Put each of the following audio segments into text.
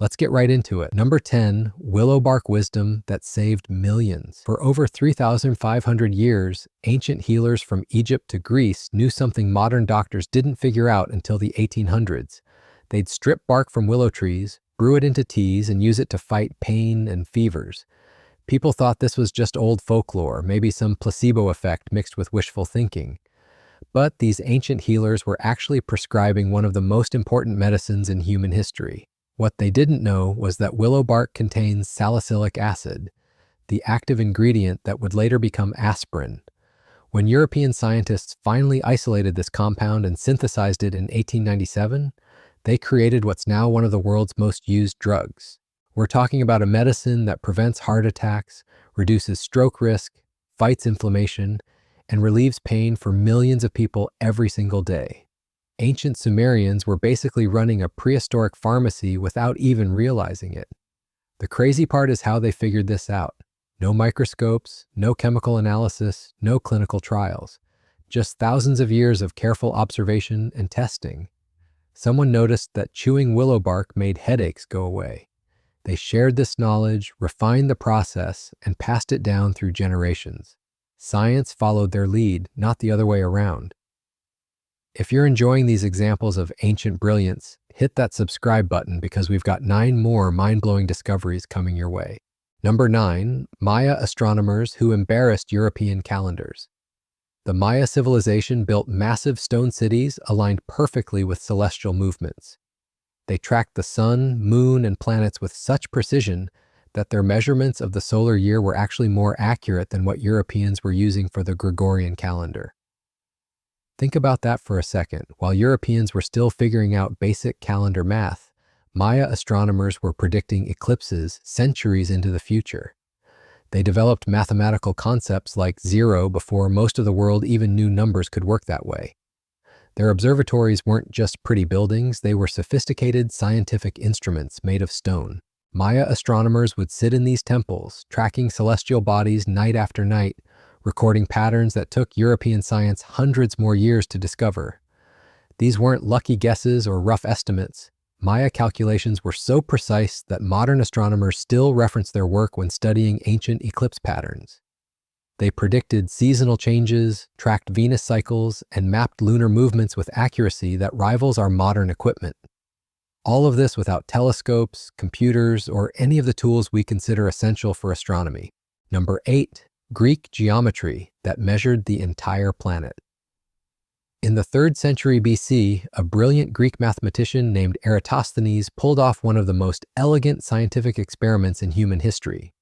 Let's get right into it. Number 10, willowbark wisdom that saved millions. For over 3,500 years, ancient healers from Egypt to Greece knew something modern doctors didn't figure out until the 1800s. They'd strip bark from willow trees, brew it into teas, and use it to fight pain and fevers. People thought this was just old folklore, maybe some placebo effect mixed with wishful thinking. But these ancient healers were actually prescribing one of the most important medicines in human history. What they didn't know was that willow bark contains salicylic acid, the active ingredient that would later become aspirin. When European scientists finally isolated this compound and synthesized it in 1897, they created what's now one of the world's most used drugs. We're talking about a medicine that prevents heart attacks, reduces stroke risk, fights inflammation, and relieves pain for millions of people every single day. Ancient Sumerians were basically running a prehistoric pharmacy without even realizing it. The crazy part is how they figured this out. No microscopes, no chemical analysis, no clinical trials. Just thousands of years of careful observation and testing. Someone noticed that chewing willow bark made headaches go away. They shared this knowledge, refined the process, and passed it down through generations. Science followed their lead, not the other way around. If you're enjoying these examples of ancient brilliance, hit that subscribe button because we've got 9 more mind-blowing discoveries coming your way. Number 9, Maya astronomers who embarrassed European calendars. The Maya civilization built massive stone cities aligned perfectly with celestial movements. They tracked the sun, moon, and planets with such precision that their measurements of the solar year were actually more accurate than what Europeans were using for the Gregorian calendar. Think about that for a second. While Europeans were still figuring out basic calendar math, Maya astronomers were predicting eclipses centuries into the future. They developed mathematical concepts like zero before most of the world even knew numbers could work that way. Their observatories weren't just pretty buildings, they were sophisticated scientific instruments made of stone. Maya astronomers would sit in these temples, tracking celestial bodies night after night, recording patterns that took European science hundreds more years to discover. These weren't lucky guesses or rough estimates. Maya calculations were so precise that modern astronomers still reference their work when studying ancient eclipse patterns. They predicted seasonal changes, tracked Venus cycles, and mapped lunar movements with accuracy that rivals our modern equipment. All of this without telescopes, computers, or any of the tools we consider essential for astronomy. Number 8, Greek geometry that measured the entire planet. In the 3rd century BC, a brilliant Greek mathematician named Eratosthenes pulled off one of the most elegant scientific experiments in human history.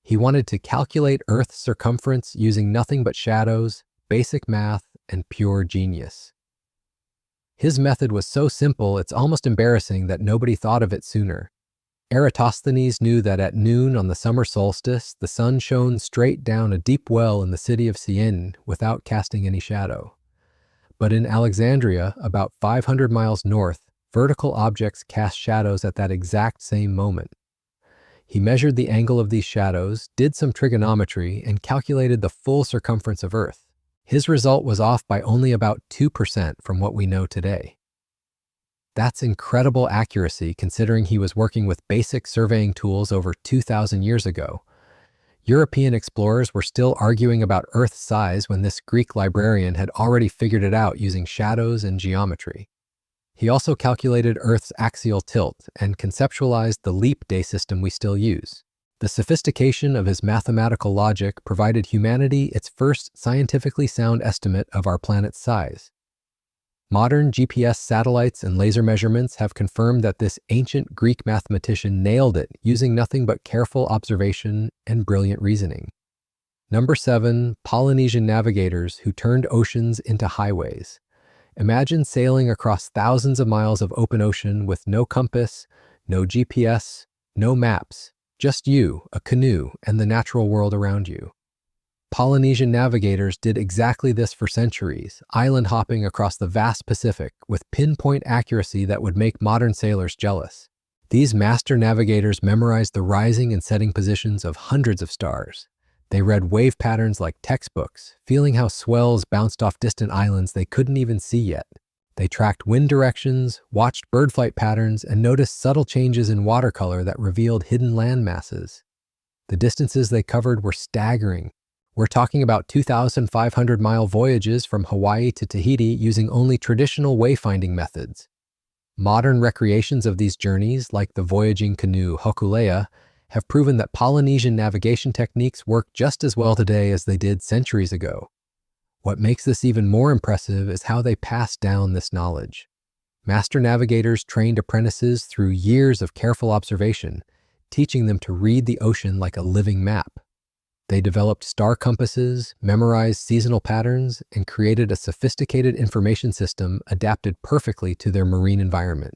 He wanted to calculate Earth's circumference using nothing but shadows, basic math, and pure genius. His method was so simple, it's almost embarrassing that nobody thought of it sooner. Eratosthenes knew that at noon on the summer solstice, the sun shone straight down a deep well in the city of Syene without casting any shadow. But in Alexandria, about 500 miles north, vertical objects cast shadows at that exact same moment. He measured the angle of these shadows, did some trigonometry, and calculated the full circumference of Earth. His result was off by only about 2% from what we know today. That's incredible accuracy considering he was working with basic surveying tools over 2,000 years ago. European explorers were still arguing about Earth's size when this Greek librarian had already figured it out using shadows and geometry. He also calculated Earth's axial tilt and conceptualized the leap day system we still use. The sophistication of his mathematical logic provided humanity its first scientifically sound estimate of our planet's size. Modern GPS satellites and laser measurements have confirmed that this ancient Greek mathematician nailed it using nothing but careful observation and brilliant reasoning. Number 7, Polynesian navigators who turned oceans into highways. Imagine sailing across thousands of miles of open ocean with no compass, no GPS, no maps, just you, a canoe, and the natural world around you. Polynesian navigators did exactly this for centuries, island hopping across the vast Pacific with pinpoint accuracy that would make modern sailors jealous. These master navigators memorized the rising and setting positions of hundreds of stars. They read wave patterns like textbooks, feeling how swells bounced off distant islands they couldn't even see yet. They tracked wind directions, watched bird flight patterns, and noticed subtle changes in watercolor that revealed hidden land masses. The distances they covered were staggering. We're talking about 2,500-mile voyages from Hawaii to Tahiti using only traditional wayfinding methods. Modern recreations of these journeys, like the voyaging canoe Hokulea, have proven that Polynesian navigation techniques work just as well today as they did centuries ago. What makes this even more impressive is how they passed down this knowledge. Master navigators trained apprentices through years of careful observation, teaching them to read the ocean like a living map. They developed star compasses, memorized seasonal patterns, and created a sophisticated information system adapted perfectly to their marine environment.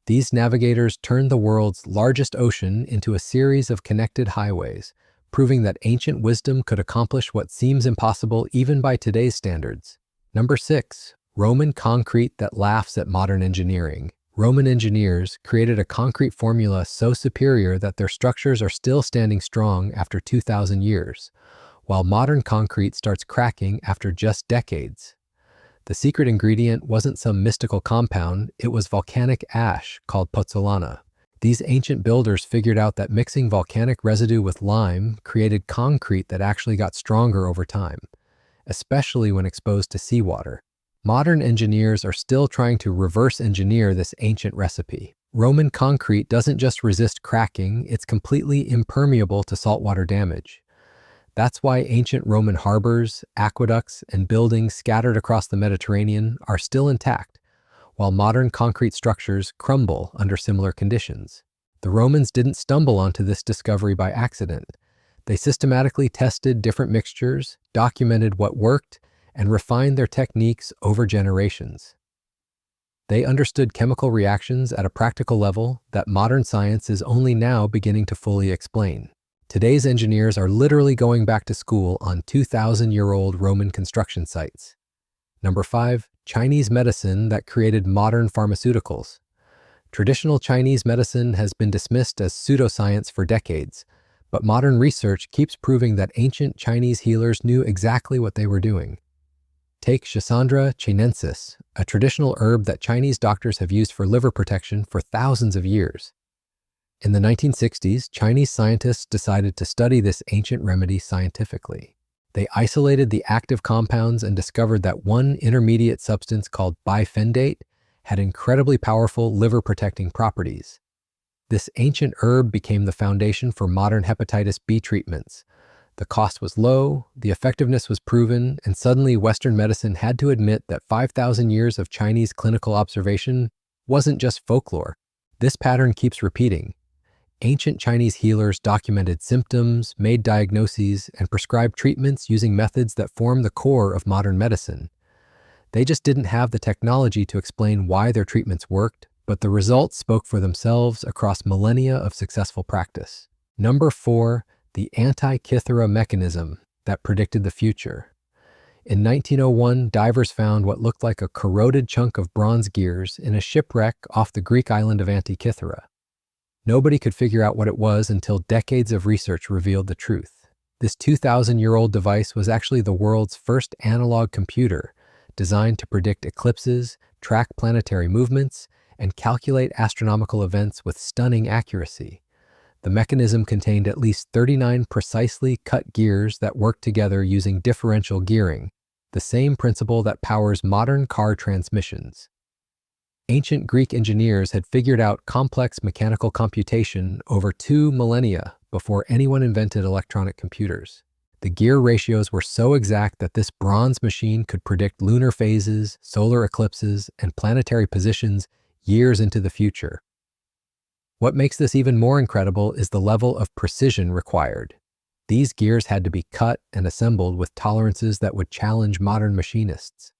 These navigators turned the world's largest ocean into a series of connected highways, proving that ancient wisdom could accomplish what seems impossible even by today's standards. Number 6. Roman concrete that laughs at modern engineering. Roman engineers created a concrete formula so superior that their structures are still standing strong after 2,000 years, while modern concrete starts cracking after just decades. The secret ingredient wasn't some mystical compound, it was volcanic ash called pozzolana. These ancient builders figured out that mixing volcanic residue with lime created concrete that actually got stronger over time, especially when exposed to seawater. Modern engineers are still trying to reverse engineer this ancient recipe. Roman concrete doesn't just resist cracking, it's completely impermeable to saltwater damage. That's why ancient Roman harbors, aqueducts, and buildings scattered across the Mediterranean are still intact, while modern concrete structures crumble under similar conditions. The Romans didn't stumble onto this discovery by accident. They systematically tested different mixtures, documented what worked, and refined their techniques over generations. They understood chemical reactions at a practical level that modern science is only now beginning to fully explain. Today's engineers are literally going back to school on 2,000-year-old Roman construction sites. Number 5. Chinese medicine that created modern pharmaceuticals. Traditional Chinese medicine has been dismissed as pseudoscience for decades, but modern research keeps proving that ancient Chinese healers knew exactly what they were doing. Take Schisandra chinensis, a traditional herb that Chinese doctors have used for liver protection for thousands of years. In the 1960s, Chinese scientists decided to study this ancient remedy scientifically. They isolated the active compounds and discovered that one intermediate substance called bifendate had incredibly powerful liver-protecting properties. This ancient herb became the foundation for modern hepatitis B treatments. The cost was low, the effectiveness was proven, and suddenly Western medicine had to admit that 5,000 years of Chinese clinical observation wasn't just folklore. This pattern keeps repeating. Ancient Chinese healers documented symptoms, made diagnoses, and prescribed treatments using methods that form the core of modern medicine. They just didn't have the technology to explain why their treatments worked, but the results spoke for themselves across millennia of successful practice. Number 4, the Antikythera mechanism that predicted the future. In 1901, divers found what looked like a corroded chunk of bronze gears in a shipwreck off the Greek island of Antikythera. Nobody could figure out what it was until decades of research revealed the truth. This 2,000-year-old device was actually the world's first analog computer, designed to predict eclipses, track planetary movements, and calculate astronomical events with stunning accuracy. The mechanism contained at least 39 precisely cut gears that worked together using differential gearing, the same principle that powers modern car transmissions. Ancient Greek engineers had figured out complex mechanical computation over 2 millennia before anyone invented electronic computers. The gear ratios were so exact that this bronze machine could predict lunar phases, solar eclipses, and planetary positions years into the future. What makes this even more incredible is the level of precision required. These gears had to be cut and assembled with tolerances that would challenge modern machinists.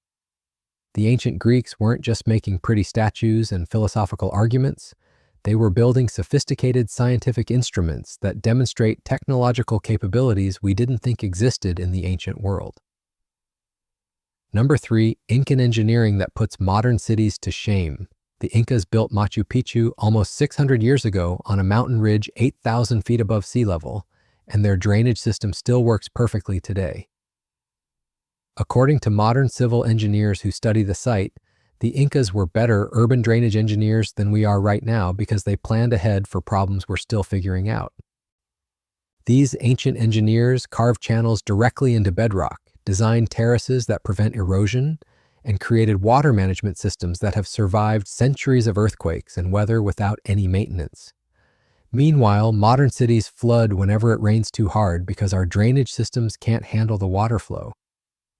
The ancient Greeks weren't just making pretty statues and philosophical arguments, they were building sophisticated scientific instruments that demonstrate technological capabilities we didn't think existed in the ancient world. Number 3, Incan engineering that puts modern cities to shame. The Incas built Machu Picchu almost 600 years ago on a mountain ridge 8,000 feet above sea level, and their drainage system still works perfectly today. According to modern civil engineers who study the site, The Incas were better urban drainage engineers than we are right now because they planned ahead for problems we're still figuring out. These ancient engineers carved channels directly into bedrock, designed terraces that prevent erosion, and created water management systems that have survived centuries of earthquakes and weather without any maintenance. Meanwhile, modern cities flood whenever it rains too hard because our drainage systems can't handle the water flow.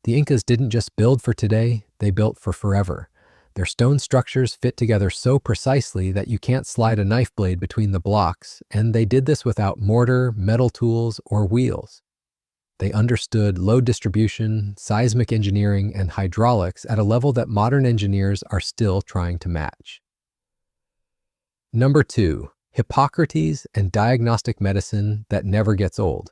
The Incas didn't just build for today, they built for forever. Their stone structures fit together so precisely that you can't slide a knife blade between the blocks, and they did this without mortar, metal tools, or wheels. They understood load distribution, seismic engineering, and hydraulics at a level that modern engineers are still trying to match. Number 2. Hippocrates and diagnostic medicine that never gets old.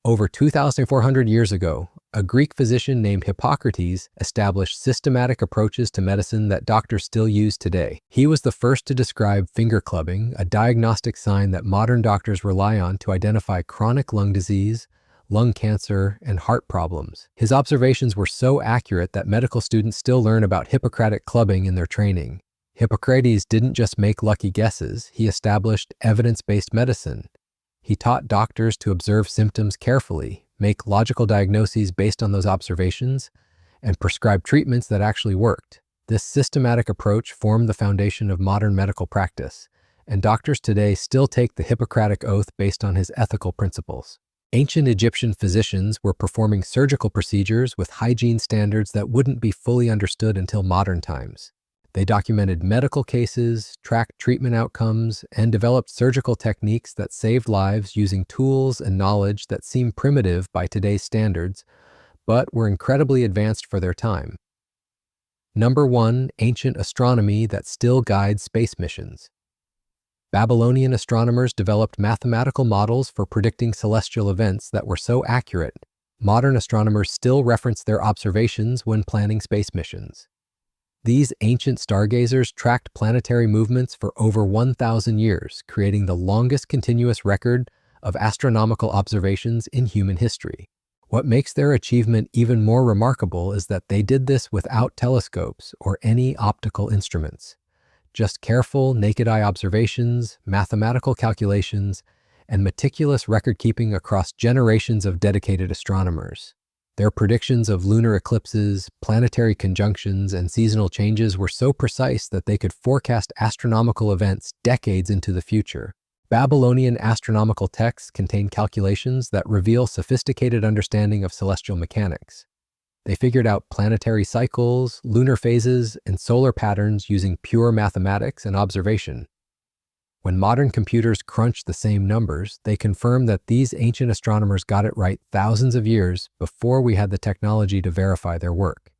Over 2,400 years ago, a Greek physician named Hippocrates established systematic approaches to medicine that doctors still use today. He was the first to describe finger clubbing, a diagnostic sign that modern doctors rely on to identify chronic lung disease, lung cancer, and heart problems. His observations were so accurate that medical students still learn about Hippocratic clubbing in their training. Hippocrates didn't just make lucky guesses, he established evidence-based medicine. He taught doctors to observe symptoms carefully, make logical diagnoses based on those observations, and prescribe treatments that actually worked. This systematic approach formed the foundation of modern medical practice, and doctors today still take the Hippocratic Oath based on his ethical principles. Ancient Egyptian physicians were performing surgical procedures with hygiene standards that wouldn't be fully understood until modern times. They documented medical cases, tracked treatment outcomes, and developed surgical techniques that saved lives using tools and knowledge that seem primitive by today's standards, but were incredibly advanced for their time. Number 1. Ancient astronomy that still guides space missions. Babylonian astronomers developed mathematical models for predicting celestial events that were so accurate, modern astronomers still reference their observations when planning space missions. These ancient stargazers tracked planetary movements for over 1,000 years, creating the longest continuous record of astronomical observations in human history. What makes their achievement even more remarkable is that they did this without telescopes or any optical instruments. Just careful, naked-eye observations, mathematical calculations, and meticulous record-keeping across generations of dedicated astronomers. Their predictions of lunar eclipses, planetary conjunctions, and seasonal changes were so precise that they could forecast astronomical events decades into the future. Babylonian astronomical texts contain calculations that reveal sophisticated understanding of celestial mechanics. They figured out planetary cycles, lunar phases, and solar patterns using pure mathematics and observation. When modern computers crunch the same numbers, they confirm that these ancient astronomers got it right thousands of years before we had the technology to verify their work.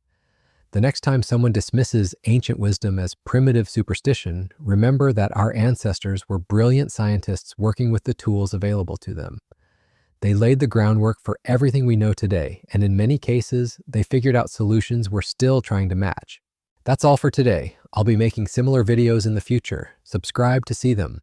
The next time someone dismisses ancient wisdom as primitive superstition, remember that our ancestors were brilliant scientists working with the tools available to them. They laid the groundwork for everything we know today, and in many cases, they figured out solutions we're still trying to match. That's all for today. I'll be making similar videos in the future. Subscribe to see them.